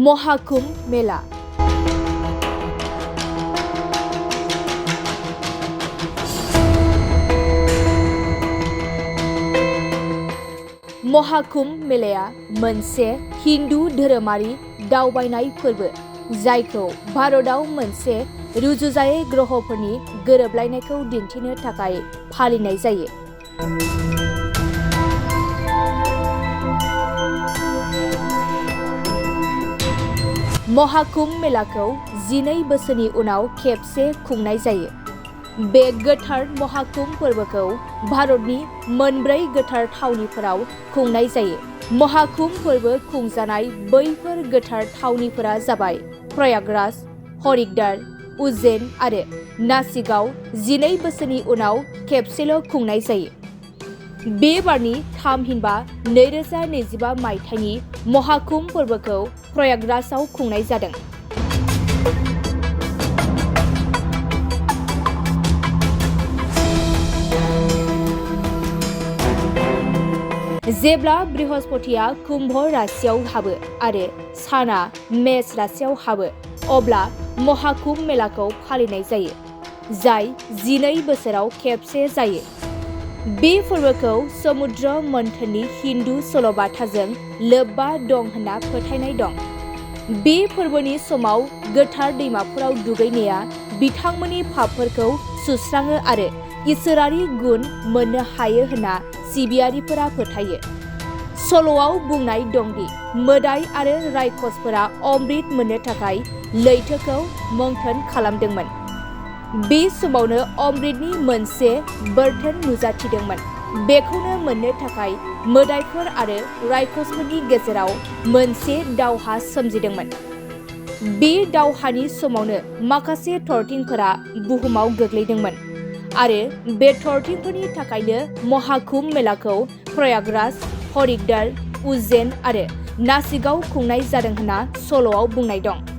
महाकुम्भ मेला। महाकुम्भ मेलाया मोनसे हिन्दु धोरोमारि दावबायनाय फोरबो जायखौ भारतआव मोनसे रुजुजायै ग्रहफोरनि गोरोबलायनायखौ दिन्थिनो थाखाय फालिनाय जायो। महाकुम्भ मेलाखौ 12 बोसोरनि उनाव खेबसे खुंनाय जायो। बे गोथार महाकुम्भ फोरबोखौ भारतनि मोनब्रै गोथार थावनिफोराव खुंनाय जायो। महाकुम्भ फोरबो खुंजानाय बैफोर गोथार थावनिफोरा जाबाय प्रयागराज, हरिद्वार, उज्जैन आरो नासिकआव 12 बोसोरनि उनाव खेबसेल' खुंनाय जायो। बे बारनि थामहिनबा 2025 मायथाइनि महाकुम्भ फोरबोखौ प्रयागराजआव खुंनाय जादों। जेब्ला बृहस्पतिया कुम्भ राशियाव हाबो आरो साना मेष राशियाव हाबो अब्ला महाकुम्भ मेलाखौ फालिनाय जायो, जाय 12 बोसोराव खेबसे जायो। बे फोरबोखौ समुद्र मोन्थोरनि हिन्दु सल'बाथाजों लोब्बा दं होनना फोथायनाय दं। बे फोरबोनि समाव गोथार दैमाफोराव दुगैनाया बिथांमोननि पापफोरखौ सुस्राङो आरो इसोरारि गुन मोननो हायो होनना सिबियारिफोरा फोथायो। सल'आव बुंनाय दंदि मोदाय आरो रायखसफोरा अमृत मोननो थाखाय लैथोखौ मंथन खालामदोंमोन। बे समावनो अमृतनि मोनसे बोरथोन नुजाथिदोंमोन। बेखौनो मोननो थाखाय मोदायफोर आरो रायखसफोरनि गेजेराव मोनसे दावहा सोमजिदोंमोन। बे दावहानि समावनो माखासे थरथिंफोरा बुहुमाव गोग्लैदोंमोन आरो बे थरथिंफोरनि थाखायनो महाकुम्भ मेलाखौ प्रयागराज, हरिद्वार, उज्जैन आरो नासिकआव खुंनाय जादों होनना सल'आव बुंनाय दं।